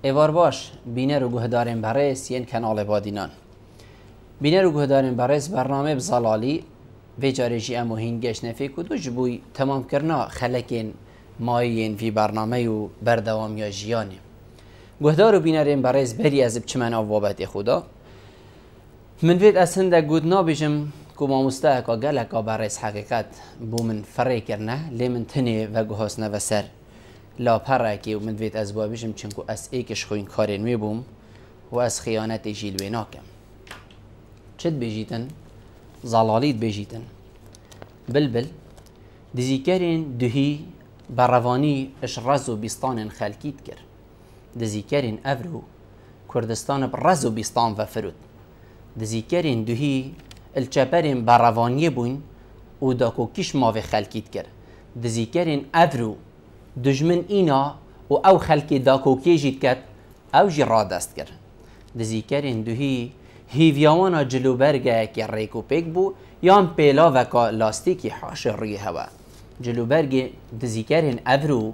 ایوار باش بینه رو گهدارین برس ین کنال بادینان بینه رو گهدارین برس برنامه بزلالی و جارجی امو هینگش نفی کدو جبوی تمام کرنا خلکین مایین وی برنامه و بردوام یا جیانی گهدار و بینه رین برس بری از بچمن آوابت خدا من وید از هنده گودنا بیجم که ما مستحقا گلکا برس حقیقت بو من فره کرنه لی من تنه و گوهاسنه و سر لا پرکی و من وید از بابیشم چنکو از ایکش خوین کارین می بوم و از خیانت جیلوی ناکم چد بجیتن؟ زلالید بجیتن بلبل دزیکرین دهی بروانی اش رز و بیستان خلکید کر دزیکرین افرو کردستان برز و بیستان و فرود دزیکرین دهی الچپرین بروانی بوین و داکو کش ماوی خلکید کر دزیکرین افرو دجمن اینا و او خلکی داکو کیجید کد او جی را دست کر دزیکرین دهی هیویاوانا جلوبرگه که ریکو پیک بو یان پیلا وکا لاستیکی حاش روی هوا جلوبرگ دزیکرین افرو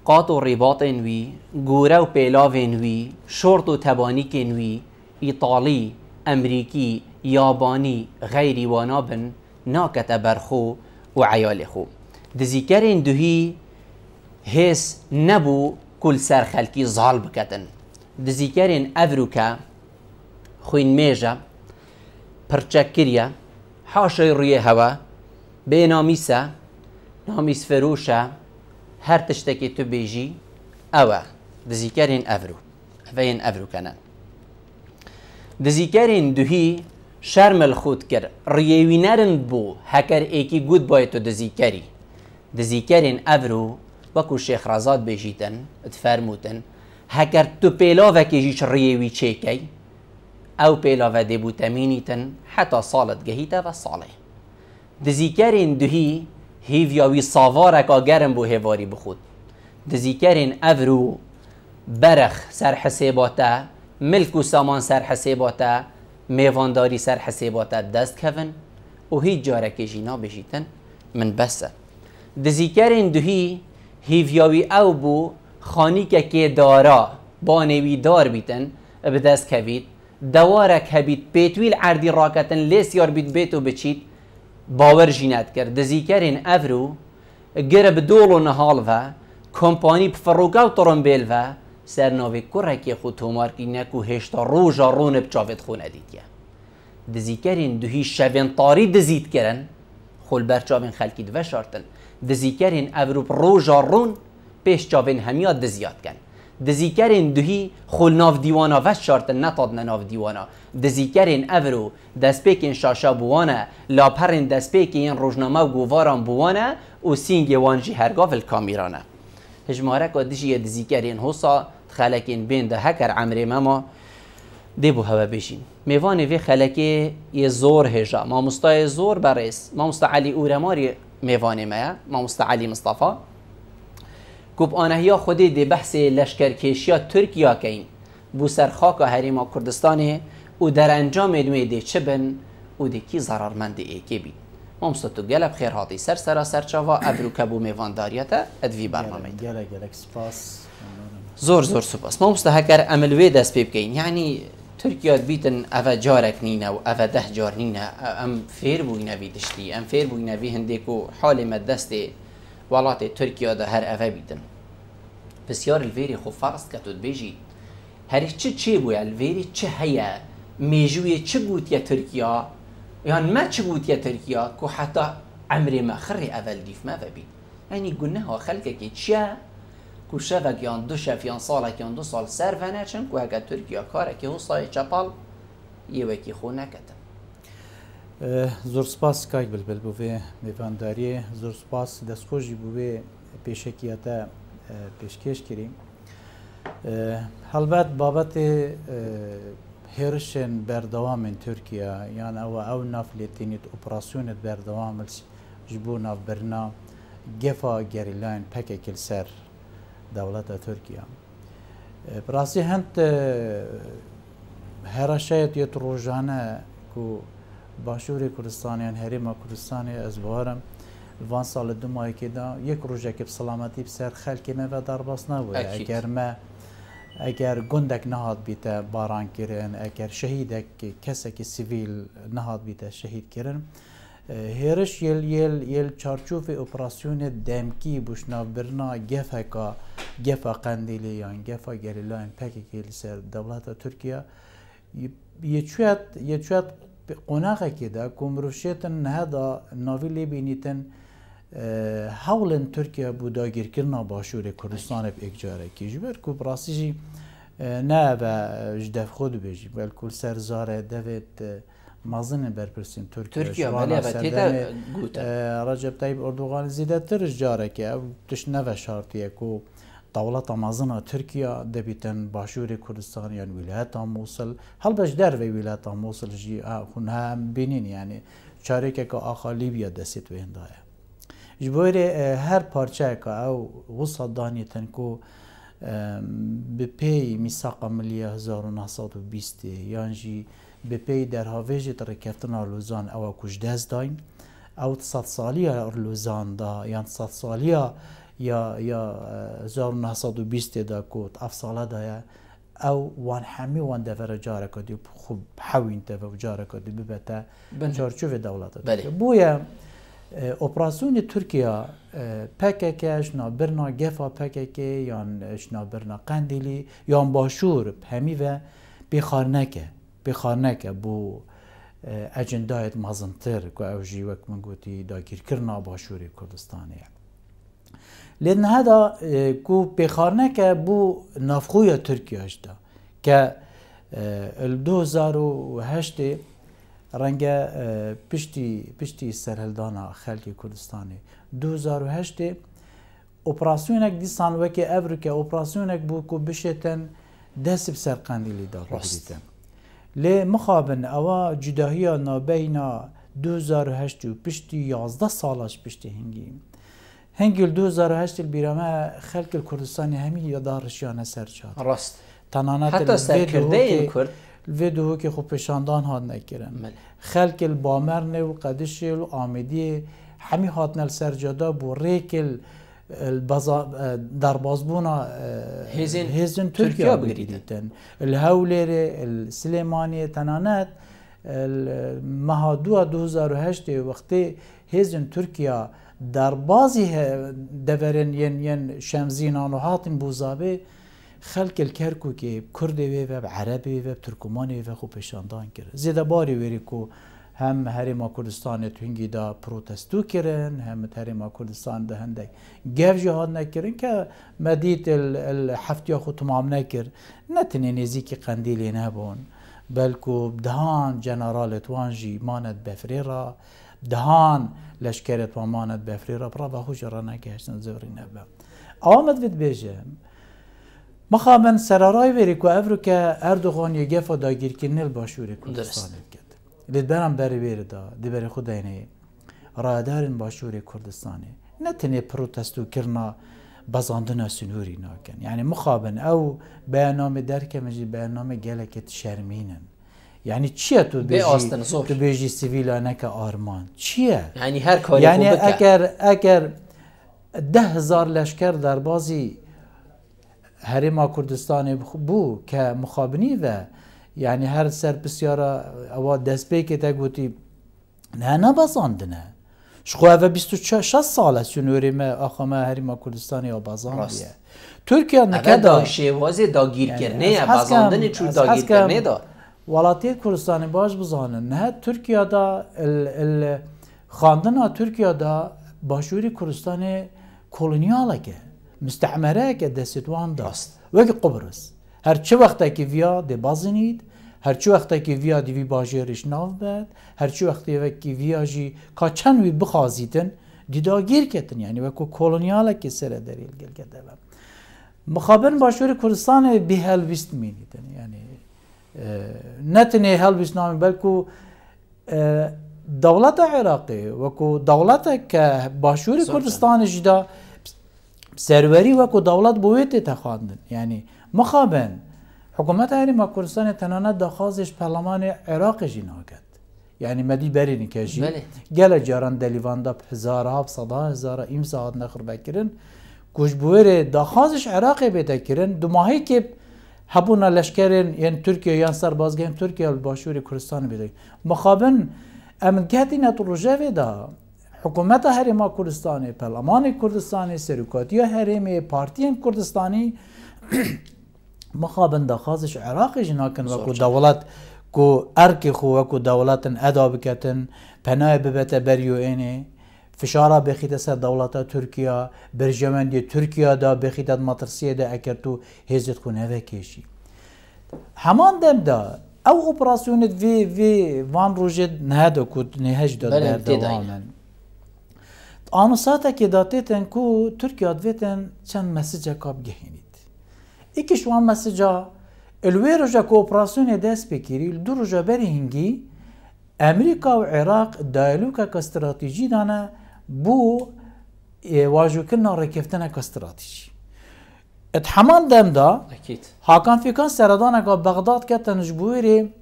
قاط و رباطین وی گوره و پیلاوین وی شورت و تبانیکین وی ایطالی امریکی یابانی غیری وانابن ناکت برخو و عیال خو دزیکرین دهی هیس نبو کل سر خلکی زال بکتن دزیکرین افرو که خوین میجا پرچکریه حاشای روی هوا به نامیسه نامیس فروشه هر تشتکی تو بیجی اوه دزیکرین افرو اوین افرو کنن دزیکرین دوهی شرم الخود کر ریوی نرند بو هکر ایکی گود باید تو دزیکری دزیکرین افرو وکو شیخ رازاد بیجیتن اتفرموتن هکر تو پیلا وکیجیش ریوی چیکی او پیلا و دبو تمینیتن حتی صالت گهیتا و صاله دزیکرین دوهی هیویاوی صاوارکا گرم بو هیواری بخود دزیکرین افرو برخ سر حساباتا ملک و سامان سر حساباتا میوانداری سر حساباتا دست کفن و هیچ جارکی جینا بجیتن من بسه دزیکرین دوهی هیویاوی او بو خانی که دارا بانوی دار بیتن به دست کوید دوارک هبید پیتویل عردی راکتن لیس یار بید بیتو بچید باور جینت کرد دزیکرین افرو گرب دولو نهال و کمپانی بفروگاو ترنبیل و سرناوی کرکی خود تومارکی نکو هشتا روژا رون بچاوت خونه دیدیا دزیکرین دوهی شوین تاری دزید کرن خول برچاوین خلکی دو شارتن دزیکرین افرو روژا رون پیش چاوین همیاد دزیاد کن دزیکرین دوهی خول ناف دیوانا و شارتن نتاد ناف دیوانا دزیکرین افرو دستپیکین شاشا بوانا لاپرین دستپیکین روزنامه و گواران بوانا و سینگ وانجی هرگاف الکامیرانه هجماره که دیجی دزیکرین حوصا خلکین بین ده هکر عمری ماما دیبو هوا بشین میوانی وی خلکی یه زور هجا ما مستای زور برس ما مستعلی اورماری میوانی ما مستعلی مصطفى کوب آنهیا خودی دی بحث لشکرکشی ترکیه کین بو سرخاک هریما کردستان و در انجام ادوی دی چه بن و دی کی ضررمند ایکی بید ما مستطو گلب خیر هاتی سر چاوا ابرو کبو میوانداریتا ادوی برنامه گلک سپاس زور سپاس ما مستحکر عمل وی دست پیب کین یعنی ترکیه بیتن اوه جارک نینه و اوه 10 جار نینه ام فیر بوی نوی دشتی ام فیر بوی نوی هندیکو حال مدست ولات ترکیه ده هر اوه بیتن بسیار الویری خو فرست کتود بیجی هر چه بوی الویری چه هیا میجوی چه بود یا ترکیه یعنی ما چه بود یا ترکیه که حتی عمری ما خری اول دیف ما بید یعنی گنه ها خلقه که چه که شفک یان دو شف یان سالک یان 2 سال سر و نچن که اگر ترکیه کاره که حسای چپال یه وکی خو نکتن زور سپاس کاک بلبل بوی میوانداری زور سپاس دستخوشی بوی پیشکیاتا پیشکش کریم البته بابت هرشن بردوام ترکیه یعنی او نافلیتینیت اپراسیونت بردوام جبو ناف برنا گفا گریلاین پککل سر دولت ترکیه براسي هند هرشایت یت روزانه کو باشوری کردستانیان هریما کردستانی از بارم وان سال دومایی که دا یک روزه که سلامتی بسر خلکی ما و درباس نبود اگر ما اگر گندک نهاد بیته باران کرن اگر شهیدک کسک سیویل نهاد بیته شهید کرن هرش یل چارچوف اپراسیون دمکی بوشنا برنا گفا قندیلی یا گفا گریلاین پکی سر دولت ترکیه یچوت قناقه کده کمروشیتن هدا ناویلی بینیتن حول ترکیه بوداگیر کرنا باشور کردستان به اکجاره کی جبر کو براسیجی نه و جدف خود بیجی بلکل سرزاره دوید مازن برپرسیم ترکیه ولی تیتا گوته رجب طیب اردوغان زیده ترش جاره که او تش نوه شارتیه که دولت مازن ترکیه دبیتن باشور کردستان یعنی ولایت موصل هل بش در و ولایت موصل جی هم بینین یعنی چاره که آخا لیبیا دستید و هندایه جبوری هر پارچه که او وسط دانیتن که به پی میثاق ملی 1920 یعنی به پی در هاویج ترکفتن لوزان او کش دست دایم او 100 سالی لوزان دا یعنی 100 سالی یا 1920 دا که افساله دا او وان همی وان دفر جاره کدی خوب حوین دفر جاره کدی ببته چارچوب دولت بویا اپراسیون ترکیه PKK شنابرنا گفا PKK یا شنابرنا قندیلی یا باشور همی و بخارنکه بو اجندایت مازنتر که اوجی وقت من گوتی داگیر کرنا باشوری کردستانیه لذن هذا کو بخارنکه بو نافخوی ترکیه اشتا که 2008 رنگ پشتی سرهلدانا خلق کردستانی 2008 اپراسیونک دیسان وکی ابرو که اپراسیونک بو که بشتن دست بسر قندیلی دا بگیتن لی مخابن اوا جداهی نابینا 2008 و پشتی 11 سالش پشتی هنگی 2008 بیرامه خلق کردستانی همی یادارشیانه سرچاد راست حتی سرکرده این کرد الفيديو كي خو بيشاندان هاد نكرن خلق البامرن وقدش الآمدي حمي هاتنا السرجادا بو ريك دربازبونا هيزن تركيا بگريدن الهوليري السليماني تنانات المهادوه 2008 وقتی هيزن تركيا دربازي دورن ين شمزينان و هاتن بوزابي خلق الكركو كي كردي و عربي و تركماني و خو پیشاندان کرد زیده باری وری کو هم هریما کردستان تونگی دا پروتستو کرن هم هریما کردستان ده هندک گف جهاد نکرن که مدید الحفتیا خو تمام نکر نتنی نزیکی قندیلی نبون بلکو دهان جنرال توانجی ماند بفریرا دهان لشکرت و ماند بفریرا برا بخو جرا نکهشتن زوری نبا آمد بید بیجم مخابن سرارای وری کو افرو که اردوغان یه گفا داگیر کنل باشوری کردستان کرد. لید برام بری وری دا دی بری خداینه رادارن باشوری کردستانی نه تنی پروتستو کرنا بازاندن سنوری ناکن یعنی مخابن او بیاننامه درک مجی بیاننامه گلکت شرمینن یعنی چیه تو بیجی سیویلانه که آرمان چیه یعنی هر کاری یعنی اگر 10,000 لشکر در بازی هریما کردستان بو که مخابنی و یعنی هر سر بسیارا او دست بی که تگوتی نه بازاندنه شخواه و 26 ساله سنوری ما آخا ما هریما کردستانی یا بازاندیه ترکیه نکده شیوازی داگیر کرنه بازاندنی چون داگیر کرنه دا ولاتی کردستانی باش بزانن نه ترکیه دا خاندنا ترکیه دا باشوری کردستان کولونیاله که مستعمره که دستوان داست وقتی قبرس هر چه وقتا که ویا دی بازنید هر چه وقتا که ویا دیوی باجرش ناف بد هر چه وقتا که ویا جی که چند وی بخازیدن دیداگیر کتن یعنی وقتی کولونیاله که سر دریل گل کده مخابن باشور کردستان به هلویست مینیدن یعنی نتنی هلویست نامی بلکو دولت عراقی وقتی دولت که باشور کردستان جدا سروری وکو دولت بویت تخواندن یعنی مخابن حکومت هریما کردستان تنانت داخازش پارلمان عراق جینا کرد یعنی مدی برینی که جی گل جاران دلیوان دا هزارها صدا هزارها امساعات نخور بکرن کش بویر داخازش عراق بیتا کرن دو ماهی که هبونا لشکرین یعنی ترکیه یان سر بازگهن ترکیه باشوری کردستان بیده مخابن امن کهتی نتو رجوه دا حکومت هرما کردستانی پرلمان کردستانی سرکاتی هرمی پارتی کردستانی مخابن دا خازش عراق جناکن و کو دولت کو ارک خو و کو دولت ادا بکتن پناه ببته بریو اینه فشارا بخیت سر دولت ترکیه برجمندی ترکیه دا بخیت مطرسیه دا اکرتو هزت خونه وکیشی همان دم دا او اپراسیونت وی وان روجد نهدو کود نهج داد در دوامن آنوساتا که داتیتن کو ترکیه دویتن چند مسیجا کاب گهینید ایکی شوان مسیجا الوی روژا که اپراسیون دست بکیری دو روژا بری هنگی امریکا و عراق دایلوکا که استراتیجی دانه بو واجو کرنا رکفتنه که استراتیجی ات همان دم دا هاکان فیکان سردانه که بغداد که تنجبویری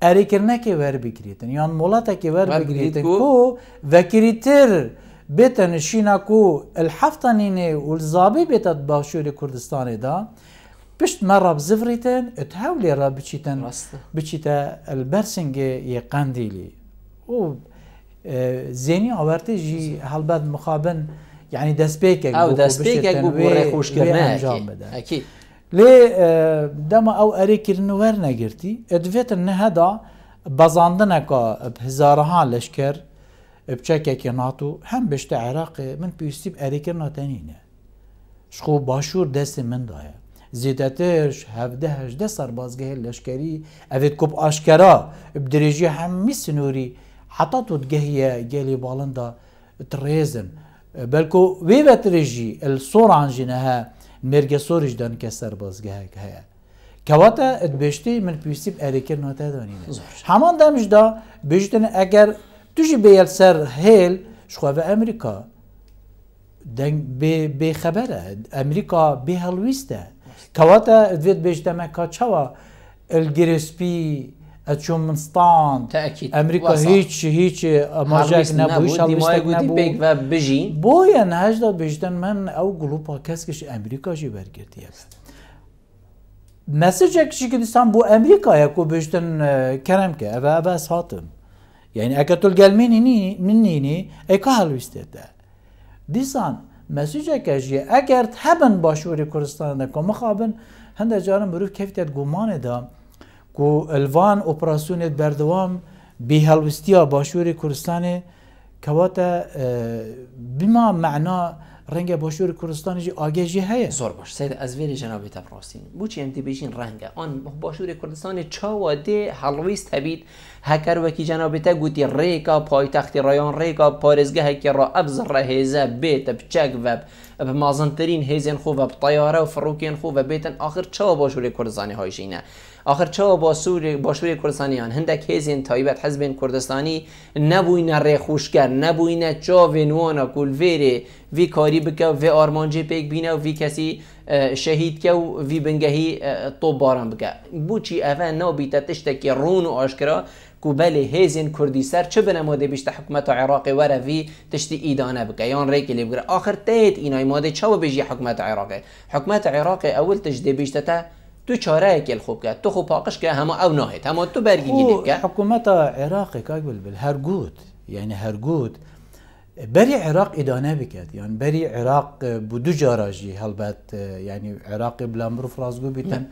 اریکرنه که ور بگریتن یان مولاتا که ور بگریتن کو وکریتر بیتن شینا کو الحفتانینه والزابی بیتت باشور کردستان دا بشت مرة بزفريتن تحاولي را بچيتا البرسنج يقانديلي و زيني عورتي جي هالباد مخابن يعني دسبيكك او دسبيكك بوري خوش كرناك اكيد لي دما او اريكر نوار نگرتي ادفيت ان هذا بزاندنكا بهزارها لشكر بچكك ناتو هم بشت عراق من بيستيب اريكر ناتنينه شخو باشور دست من دايه زیدترش 17 سربازگاه لشکری اوید کب آشکرا بدرجه همی سنوری حتی تو دگهیه گلی بالنده تریزن بلکو وی وترجی الصوران جنها مرگ سورج دان که سربازگاه هیا کواتا ادبشتی من پیوسیب اریکر نوتا دانینه همان دمش دا بجتن اگر توجی بیل سر هیل شخواه امریکا به خبره امریکا به هلویسته كواتا ادفيت بيجتمع كاتشوا الجريسبي اتشومنستان تأكيد امريكا هيك ماجاك نبوش هالويستك نبو بيك وبجي بويا نهجدا بيجتن من او جلوبا كسكش امريكا جي برگرتي مسجك شي كدستان بو امريكا يكو بيجتن كرمك ابا ساتم يعني اكتل قلميني منيني اي كهالويستدا ديسان مسیجه کجیه اگر هبن باشوری کردستان دکو مخابن هنده جارم بروف کفتیت گومانه دا کو الوان اپراسیونت بردوام بی هلوستیا باشوری کردستان کواتا بما معنا رنگ باشوری کردستان جی آگه جی هیه زور باش سید ازویل جنابی تبراستین بوچی امتی بیشین رنگه آن باشوری کردستان چاوا ده هلویست هبید هکر وکی جنابی تا گوتی ریکا پایتخت رایان ریکا پارزگاه که را ابزر هیزه بیت بچک و بمازنترین هیزن خو و بطیاره و فروکین خو و بیتن آخر چاوا باشوری کردستانی هایشینه آخر چاوا باشوری کردستانیان هندک هیزن تایبت حزب کردستانی نبوین ری خوشگر نبوین چاوین وانا کل وی کاری بکه و آرمانجی پیک بینه و وی کسی شهید که و وی بنگهی طوب باران بکه بوچی اوه نو بیتا تشتکی رون و آشکرا کو بله هیزین کردی سر چه بنماده بیشت حکومت عراقی وره وی تشتی ایدانه بکه یان ریکی لی بگره آخر تایت اینای ماده چه بجی حکومت عراقی اول تجده بیشت تا تو چاره اکل خوب که تو خوب پاقش که همه او ناهید همه تو برگیدی که حکومت عراقی که بل هرگود يعني هرگود بري عراق إدانة بكت يعني بري عراق بدو جاراجي هلبت يعني عراق بلا مروف رازقو بيتن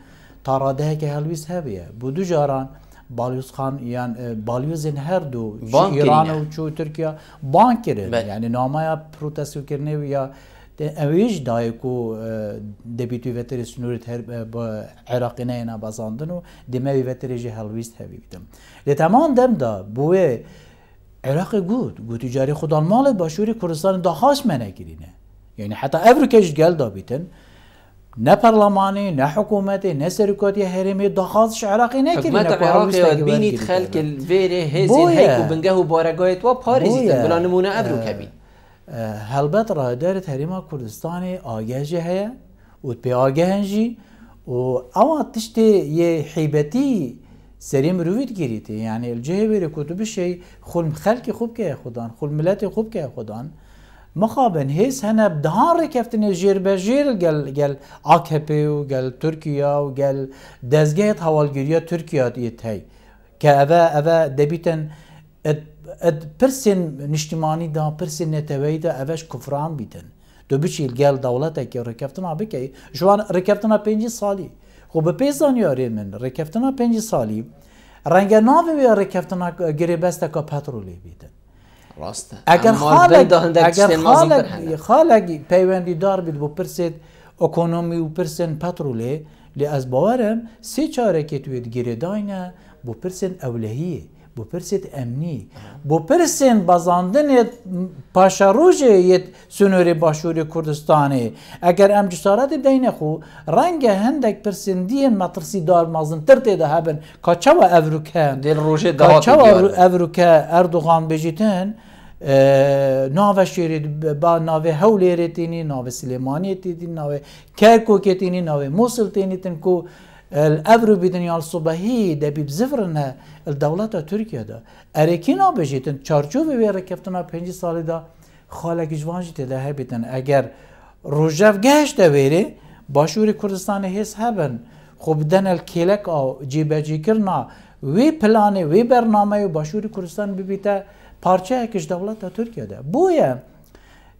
طاراده كهلويس هبيه بدو جاران باليوز خان يعني باليوزن هردو إيران و تركيا بانكرن يعني نامايا بروتستو كرنه ويا اویج دایکو دبیتوی وتر سنورت هر عراقی نه بازاندن و دموی وتر جه هلویست هبی بیدم. لتمام دم دا بوه عراق گود تجاری خودان مال باشوری کردستان داخاش منه گرینه. یعنی حتی افریقاش گل دا بیتن نه پارلمانی نه حکومتی نه سرکاتی هرمی داخاش عراقی نه گرینه. حکومت عراقی اد بینید خلق الویره هزین هیکو بنگه و بارگایت و پاریزیتن بلا نمونه افریقا بید. هلبت راهدار هریما کردستانی آگهی هیا و به آگهنجی و اما تشتی یه حیبتی سریم روید گیریتی یعنی الجهه بری کتب شی خل خلق خوب که خودان خل ملت خوب که خودان مخابن هيس هنا بدهان ركفتن جير بجير قال AKP وقال تركيا وقال دزجيت هوالجيريا تركيا ديت هاي كأبا دبيتن برسن نشتماني دا برسن نتوي دا أباش كفران بيتن دو بيشيل قال دولتك ركفتنا بكي جوان ركفتنا 5 سالي خو بپیزان یاری من رکفتنا 5 سالی رنگ ناوی رکفتنا گریبسته که پترولی بیدن راسته اگر خالق پیوندی دار بید بو پرسید اکونومی و پرسن پترولی لی از باورم 3-4 که توید گریداینه بو پرسن اولهیه بو پرسید امنی بو پرسن بازاندن پاشاروژه یه سنوری باشوری کردستانه اگر ام جسارت بدین خو رنگ هندک پرسندی مطرسی دار مازن ترته ده هبن کاچوا افروکه دل روژه کاچوا افروکه اردوغان بجیتن ناو شیرید با ناو هولی تینی ناو سلیمانی تینی ناو کرکوک تینی ناو موصل تینی تن کو الافرو بدنيا الصباحي دبي بزفرنا الدولة تركيا دا اريكينا بجيتن چارچوب ركفتنا 5 سال دا خالق جوانجي تدا هبتن اگر روجاف گهش دا ويري باشور كردستان هيس هبن خوب دن الكيلك او جيباجي كرنا وي پلاني وي برنامه باشور كردستان ببيتا parça ekiş devleta Türkiye'de. Bu ya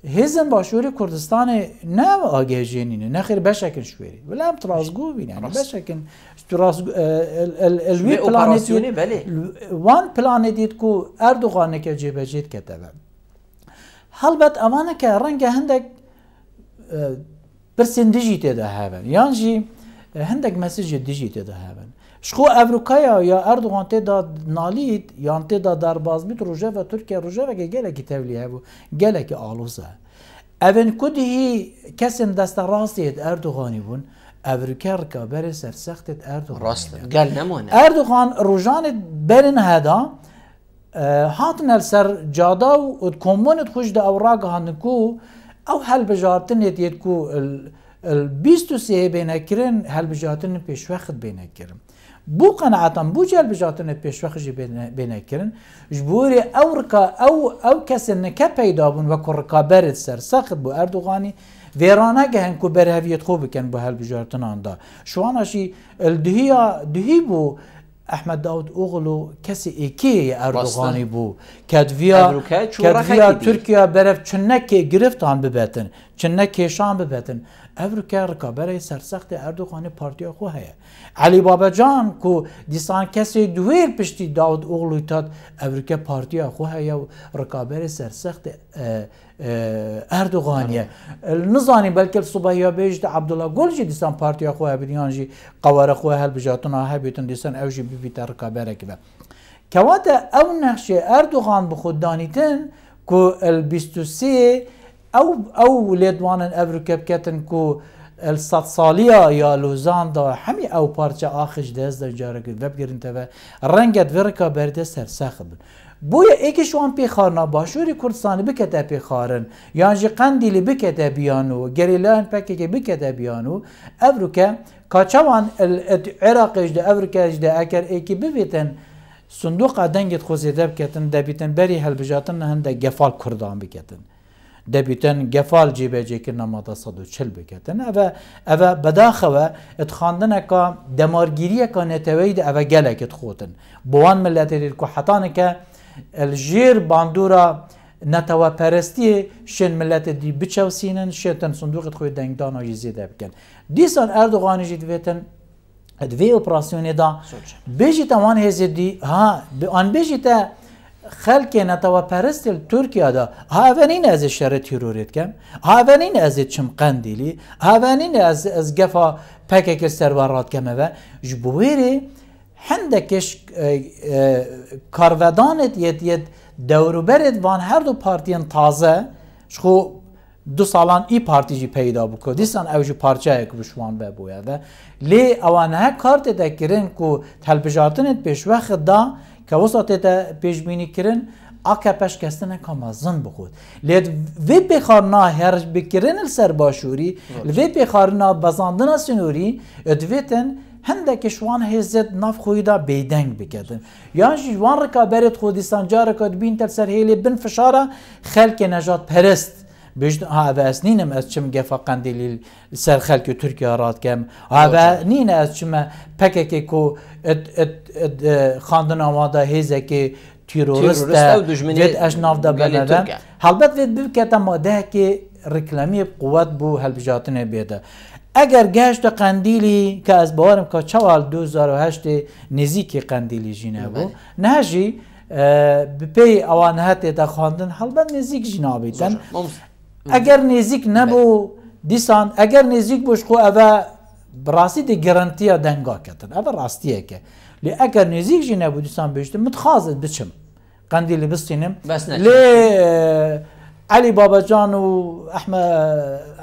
hizm başvuru Kürdistan'ı ne agejeni ne khir beşekin şveri. Vela trazgu bin yani beşekin trazgu el operasyonu beli. Van planet ku Erdoğan'ı ke cebecet ketebe. Halbet amana ke renge hendek persin dijite de haven. Yani hendek mesajı dijite de haven. شخو افریقایا یا اردوغان تدا نالید یا تدا درباز بیت روجا و ترکیه روجا و گله کی تولیه بو گله کی آلوزه اون کدی کسن دست راستید اردوغانی بون افریقا رکابر سرسخت اردوغان راست قال نمونه اردوغان روجان برن هدا هاتن السر جادا و کمونت خوش د اوراق هنکو او حل بجارتن یت کو ال 23 بینکرن حل بجارتن پیش وقت بینکرن بو قناعتم بو جل بجاتن پیشوخجی بینکرن جبوری او کسی نکه پیدا بون و رکابرت سر سخت بو اردوغانی ویرانه گهن کو برهویت خوب بکن بو هل بجارتن آندا شواناشی الدهی بو احمد داود اوغلو کسی ایکی اردوغانی بو کدویا ترکیه برف چنکی گرفتان ببتن چنکی شان ببتن افریقا رکابره سرسخت اردوغانی پارتیا خو هه علی بابا جان کو دیسان کسی دویر پشتی داود اوغلو تاد افریقا پارتیا خو هه رکابره سرسخت اردوغانیه نزانی بلکه صبحیا بیجد عبدالله گلجی دیسان پارتیا خو هه بدیانجی قواره خو هل بجاتنا هه بیتن دیسان اوجی بیت رکابره کبه کوات او نقش اردوغان بخود دانیتن کو ال 23 او لدوان افریقا بکتن کو الصد ساليه يا لوزان دا همي او parça آخش دست در جاره کرد وب گرین تبا رنگت ورکا برده سر سخت بویا ایکی شوان پیخارنا باشوری کردستانی بکته پیخارن یعنی جی قندیلی بکته بیانو گریلان پکی که بکته بیانو افریقا کاچوان عراقش ده افریقاش ده اگر ایکی ببیتن صندوق دنگت خوزیده بکتن دبیتن بری هل بجاتن هنده گفال کردان بکتن دبیتن گفال جیبه جکرنا مادا 140 بکتن اوه بداخوه اتخاندن که دمارگیری که نتوی ده اوه گلک اتخوتن بوان ملتی دید که حتانه که الجیر باندورا نتوه پرستی شن ملت دی بچوسینن شیطن صندوق اتخوی دنگدان آجی زیده بکن دیسان اردوغانی جید ویتن دوی اپراسیونی دا بیجی تاوان هزید دی آن بیجی تا خلق نتوه پرستل ترکیه دا هاونین از شر تیروریت کم هاونین از چم قندیلی هاونین از گفا پکک سروارات کمه و جبویری هندکش کارودانت ید دوروبرد وان هر دو پارتیان تازه شخو 2 سالان ای پارتی جی پیدا بکو دیسان اوجی پارچه یک بشوان ببویا و لی اوانه کارت دکرین کو تلبجاتنت پیش وقت دا که وسط تا پیش بینی کردن آکپش کستنه کامازن بخود لید وی بخارنا هر بکرن السر باشوری وی بخارنا بزاندنا سنوری ادویتن هندک شوان هزت ناف خویدا بیدنگ بکردن یعنی جوان رکابرت خودستان جا رکاد بین تل سر هیلی بن فشاره خلق نجات پرست بيجد هذا أسنين أسشم جفا قنديل سر خلق تركيا رات كم هذا نين أسشم بكك كو خاندنا ماذا هذا كي تيرورست جد أشناف ده بلدان هالبت فيد بكتا ماده كي ركلامي بقوات بو هالبجاتنا بيدا اگر گشت قندیلی که از باورم که چوال 2008 نزیکی قندیلی جینه بو نهجی بپی اوانهات دا خواندن حلبت نزیک جینا بیتن اگر نزیک نبو دیسان اگر نزیک بوش خو اوه براستی دی گرانتیا دنگا کتن اوه راستیه که لی اگر نزیک جینه بو دیسان بیشتر متخاذت بچم قندیلی بستینم لی علي بابا جان و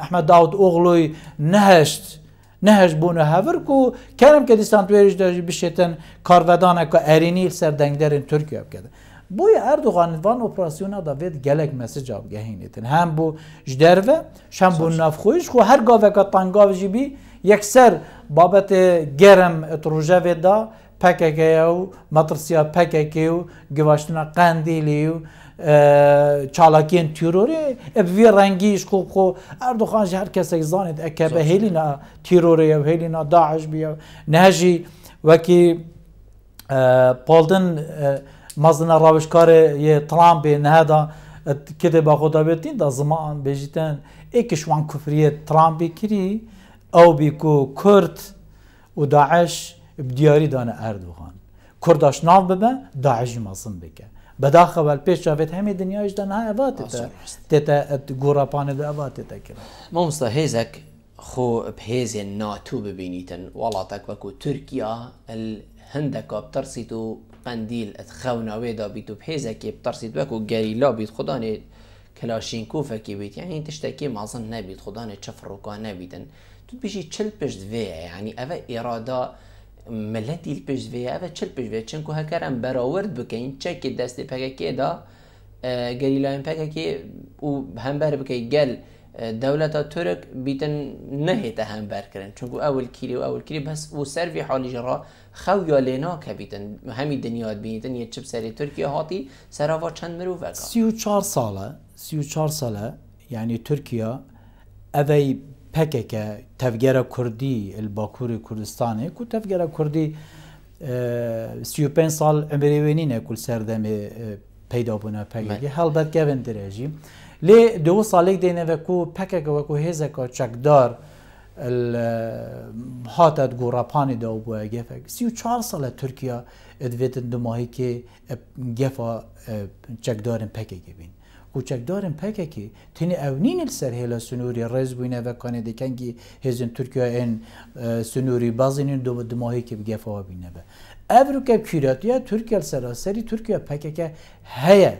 احمد داود اوغلوي نهش بونه هفركو كلام كديستان تويرج داجي بشيتن كارفدانا كو ارينيل سردنگدرين تركيا بكده بوي اردوغان وان اوبراسيونا دا ويد گلك مسج اب گهينيتن هم بو جدرو شم بو نافخوش خو هر گاوه کا طنگاو جيبي يكسر بابت گرم اتروجا ودا پککیو مطرسیا پککیو گواشتنا قندیلیو چالاکین تیروری ابوی رنگیش خو اردوغان هر کسی زانید اکبه هلینا تیروری و هلینا داعش بیا نهجی وکی پالدن مازن راوشکار یه ترامپ نهدا کده با خدا بیتین دا زمان بجیتن ایکشوان کفریه ترامپی کری او بیکو کرد و داعش بدیاری دانه اردوغان کرداش ناو ببه داعشی مازن بکه بداخل پیش شافت همه دنیاش دن ها اباته تا گورا پانه ده اباته تا کرد مامستا هزك خو بهز ناتو ببینیتن ولاتك وكو تركيا الهندك بترسيتو قنديل اتخونا ويدا بيتو بهزك بترسيت وكو جريلا بيت خداني كلاشينكوف كي بيت يعني تشتكي ما ظن نبيت خداني تشفروا نبيتن تو بيجي تشل بيش يعني افا اراده ملتی الپیش وی اوه چل پیش وی چنکو هکرم براورد بکن چکی دستی پککی دا گریلاین پککی و همبر بکی گل دولت ترک بیتن نهیتا همبر کرن چنکو اول کلی بس و سر وی حالی جرا خو یا لینا که بیتن همی دنیاد بینیتن یه چپ سری ترکیه هاتی سراوا چند مرو وکا 34 ساله يعني تركيا أذي PKK تفجير كردي الباكوري كردستاني كو تفجير كردي 35 سال عمريوينينه كل سردمي پیدا بونه PKK هلبت كيفن درجي لي دو سالك دينه وكو PKK وكو هزكا چكدار هاتت گورپانی دو بوده گفت 34 سال ترکیه ادویتن دماهی که گفت چکدارن PKK بین و چکدارن PKK تنی اونین السر هلا سنوری رز بینه و کنه دکنگی هزن ترکیه این سنوری بازینین دو دماهی که گفت بینه با ابرو که کیراتیا ترکیه سراسری ترکیه PKK هیا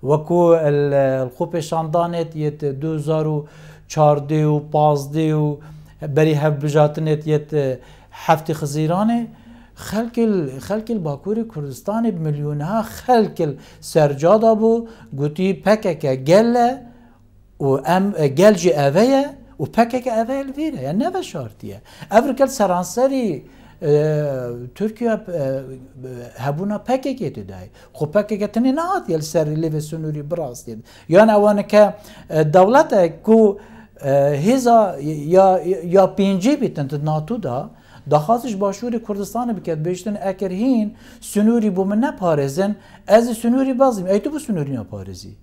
وکو الخوب شاندانت یت 2014 و 15 و بري هف بجاتنت يت حفتي خزيرانه خلق الباكوري كردستاني بمليونها خلق السرجاد ابو قوتي PKK قل و ام قلجي اويا و PKK اويا الفيرا يعني نفا شارتيه افريكا سرانسري تركيا هبونا PKK تداي خو PKK تني نهات يل سر اللي سنوري براس يعني اوانك دولته كو هزا یا پینجی بیتن ناتو دا دخواستش باشور کردستان بکرد بیشتن اگر هین سنوری بو من نپارزن از سنوری بازیم ای تو بو سنوری نپارزی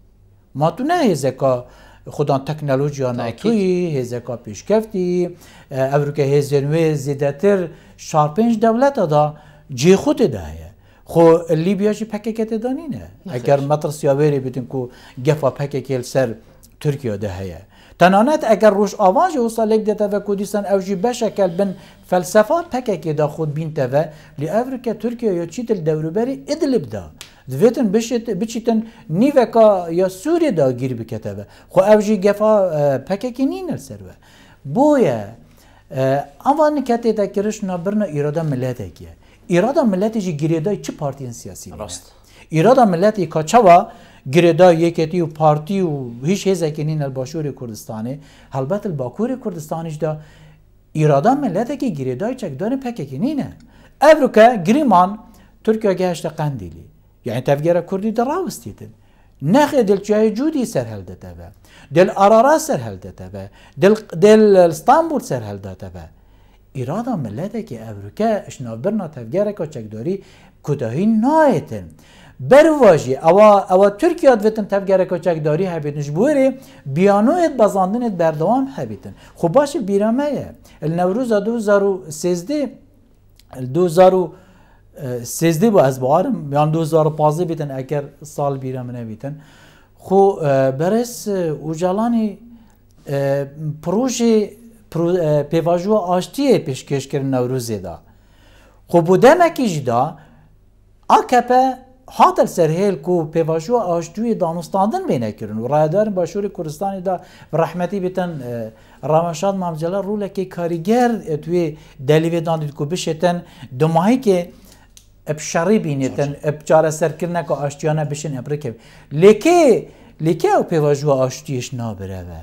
ما تو نه هزکا خودان تکنولوژی ناتوی هزکا پیشکفتی ابرو که هزنوی زیدتر 4-5 دولت دا جی خود دهیه خو لیبیا جی PKK دانینه اگر مطر سیاوری بیتن که گفا PKK سر ترکیه دهیه تنانت اگر روش آوانج وصلك ده تفا كردستان اوجي بشكل بن فلسفات PKK دا خود بين تفا لأفريقيا تركيا يا تشيت الدوربري ادلب دا دفتن بشيتن نيفكا يا سوريا دا غير بكتفا خو اوجي جفا PKK نين السروا بويا اوان كاتي دا كرشنا برنا اراده ملتك اراده ملتي جي غيردا چه بارتين سياسي راست اراده ملتي كاچوا گردا یکتی و پارتی و هیچ هزکنین الباشور کردستانه البته الباکور کردستانش دا اراده ملته که گردای چکدار PKK نینه افریقا گریمان ترکیه گشت قندیلی یعنی تفگیر کردی در راوستیتن نخ دل جای جودی سر هل داده و دل آرارا سر هل داده و دل استانبول سر هل داده و اراده ملته که امریکا اشنابرنا تفگره که چکداری کداهی نایتن برواجی اوا ترکیه دوتن تفگره که چکداری هبیتنش بوری بیانویت بازاندنت بردوام هبیتن خب باشه بیرامه النوروز 2013 با از بارم یان 2015 بیتن اگر سال بیرامه بیتن خو برس اوجالانی پروژه پیواجو آشتیه پیشکش کردن نوروزی دا خو بودن کیش دا AKP هاتل سرهیل کو پیواجو آشتوی دانستاندن بینه کردن و رایدار باشور کردستانی دا رحمتی بیتن رامشاد مامجلا روله که کاریگر توی دلیوی داندید کو بشتن دماهی که ابشاری بینیتن ابجار سرکرنه که آشتیانه بشن ابرکه لیکه او پیواجو آشتیش نابره و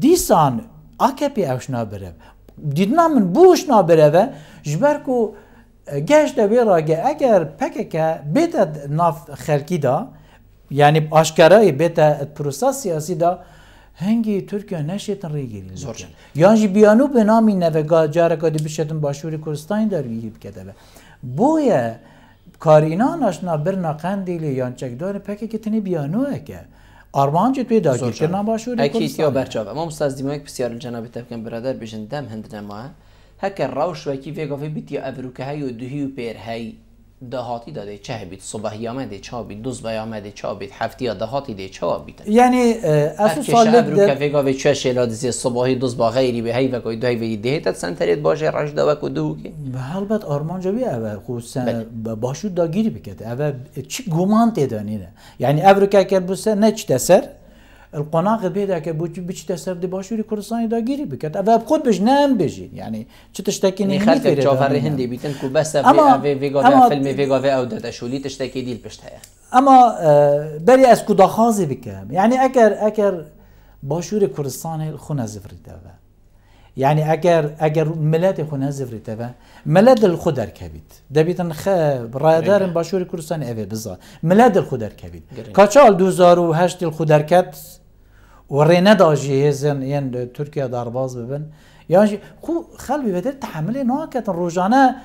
دیسان AKP اوش نابره دیدنا من بوش نابره و جبر کو گشت ویراگه اگر پکه بیت ناف خلکی دا یعنی آشکارای بیت پروسه سیاسی دا هنگی ترکیه نشیتن ریگیری یعنی بیانو به نامی نوگا جارکا دی بشتن باشوری کردستانی در ویهیب کده بویا کارینان اشنا برنا قندیلی یان چکدار پکه که تنی بیانوه که آرمانجی توی داگیر کرنا باشوری کردستانی اکیتیا برچاوه ما مستاز دیمایک بسیار جنابی تفکن برادر بجن دم هند نماه هکر راوش وکی ویگافی بیتی ابروکه های و دوهی و پیر های دهاتی داده چه بیت صبحی آمده چه بیت دوزبای آمده چه بیت هفتی دهاتی ده چه بیت یعنی اساس سال ابروکه ویگافی چه شلاد زی صبحی دوزبا غیری به هی وکی دوهی وی دهت سنتریت باشه رشد وکو دو که به البته آرمان جوی اول خصوصا باشو داگیری بکده اول چی گمان تدانینه یعنی ابروکه کر بوسه نه چه تسر القناق بيدا كبوش بيش تسر دي باشوري كردستان داگیری بكت أبا خود بيش نام بيجي يعني شو تشتكي نهني خلك جعفر هندي بيتن كو بس في فيجا فيلم فيجا أو ده شولي تشتكي ديل بشتها أما بري أسكو دخازي بكام يعني أكر باشوري كردستان خنا زفري تبا يعني أكر ملات خنا زفري تبا ملاد الخدر كبيت ده بيتن رايدار باشوري كردستان أبي بالضبط ملاد الخدر كبيت كاتشال 2008 الخدر كات ورينا داجي هزن ين تركيا دارباز ببن يعني خو خلبي بدر تحمل نوع كات الروجانة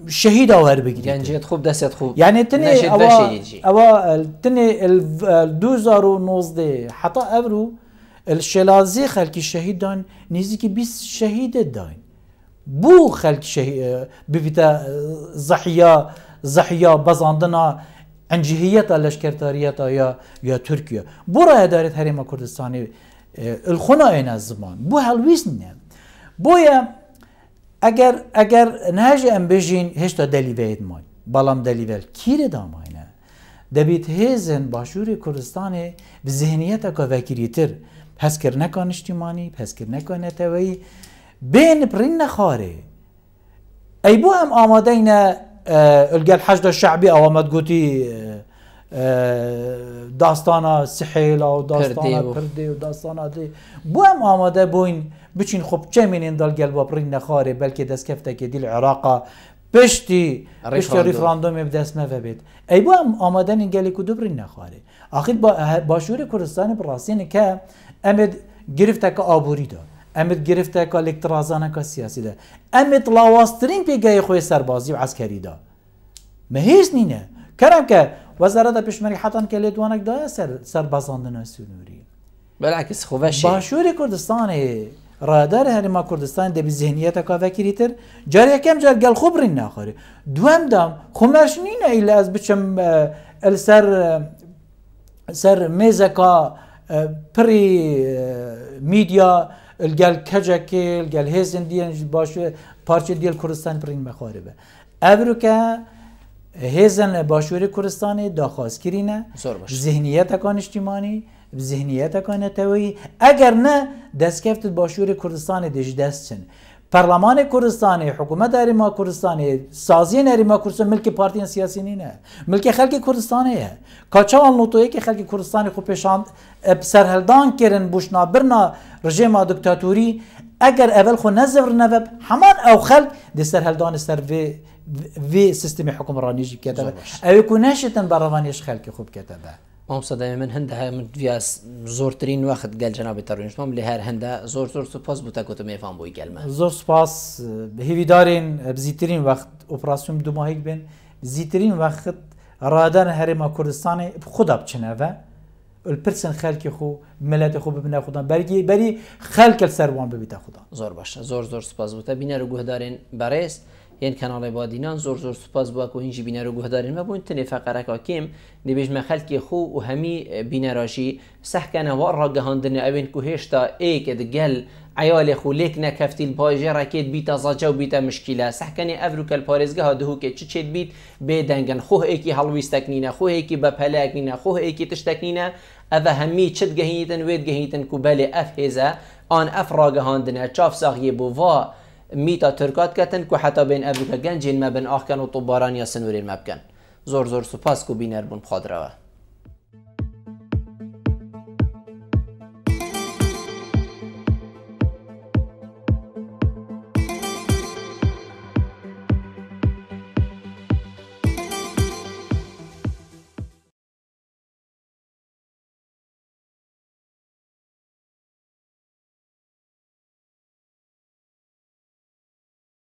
شهيد أو هربجري يعني جيت خوب دست خوب يعني تني أو تني 2019 حتى أبرو الشلازي خلك الشهيد دان نزيك بيس شهيد دان بو خلك شهيد ببيتا ضحية بزاندنا انجهية الاشكرتارية يا تركيا بو راه دارت هريما كردستاني الخنا اين الزمان بو هلويسن بو يا اگر نهج ام بجين هشتا دليفيد ماي بالام دليفل كير داماينه دبيت هيزن باشوري كردستاني بذهنيته كوكيريتر پسکر نکن اجتماعی پسکر نکن توی بین برین خاره ای بو هم آماده اینه الگل حشد شعبی آمد گوتی داستانا سحیل و داستانا پرده و داستانا دی بو هم آماده بوین بچین خب چه مینین دال گل با برین خاره بلکه دست کفته که دیل عراقا پشتی ریفراندوم بدست مفبید ای بو هم آماده این گلی کدو برین خاره آخر باشور کردستان براسینه که امد گرفته که آبوری دا امد گرفته که الکترازانه که سیاسی دا امد لاواسترین پیگه خوی سربازی و عسکری دا مهیز نینه کرم که وزارت پیشمری حتان که لیدوانک دا سربازاندن سنوری بالعکس خوبشه باشور کردستان رادار هرما کردستان ده به ذهنیت که وکریتر جاری کم جار گل خوب رین نخوری دوام دام خمرش نینه ایلا از بچم سر میزکا پری میدیا الگل کجکی الگل هزن دیان باشه پارچه دیل کردستان پرین مخاربه ابرو که هزن باشوری کردستانی داخواست کرینه ذهنیت کان اجتماعی ذهنیت کان توی اگر نه دست کفت باشوری کردستانی دیج دستن پارلمان کردستانی حکومت هریما کردستانی سازین هریما کردستان ملک پارتیان سیاسی نه ملک خلق کردستانیه کاچوان نوتویی که خلق کردستانی خو پیشاند سرهلدان کردن بوشنا برنا رژیم دیکتاتوری اگر اول خو نزور نوب همان او خلق دی سرهلدان سر وی سیستم حکمرانی جی کتابه او کناشتن بروانیش خلق خوب کتابه مامسەدای من هەندە من دیاس زۆرترین وەخت گەل جەنابی تەڕۆنیشتمام لێ هەر هەندە زۆر سوپاس بوو تاکۆتە میێفان بۆی گەلمە زۆر سپاس هێویدارین بزیترین وەخت ئۆپراسیۆن دوماهیک بن زیترین وەخت ڕادانە هەرێما کوردستانی خوددا بچنەوە الپرسن خەلکی خۆ ملەتی خۆ ببنە خوددان بەری خەلکە سەروان ببیتە خوددا زۆر باشە زۆر سپاس بوو تا بینەر و گوهدارێن بەڕێز هێن کەناڵی بادینان زۆر سوپاس بووە و هینجی بینەر و گوهدارێن مەبوون تنێ فەقەرەکە کێم دەبێژمە خەلکی خۆ و هەمی بینەراشی سەحکەنەوە ڕاگەهاندنە ئەوێن و هێشتا ئێکە دگەل عیالێ خو لێک نەکەفتیل پاژێ ڕکێت بیتە زاجە و بیتە مشکیلە سەحکەنی ئەڤروکەل پارێزگەها دهوکێت چ چێت بیت بێدەنگن خۆهێکی هەڵویستەکنینە خۆهێکی بە پەلەکنینە خۆهێکی تشتەکنینە ئەvە هەمی چت گەهینتن وێت گەهینتن و بەلێ ئەف هێزە ئان ئەف ڕاگەهاندنە چاف ساغیە بۆ وا میتا ترکات کەتن و حتا بین ئەڤروکە گەنجین مەبن ئاخکەن و طوباران یا سنوورێن مەبکەن زۆر سوپاس و بینەر بوون بخادرەوە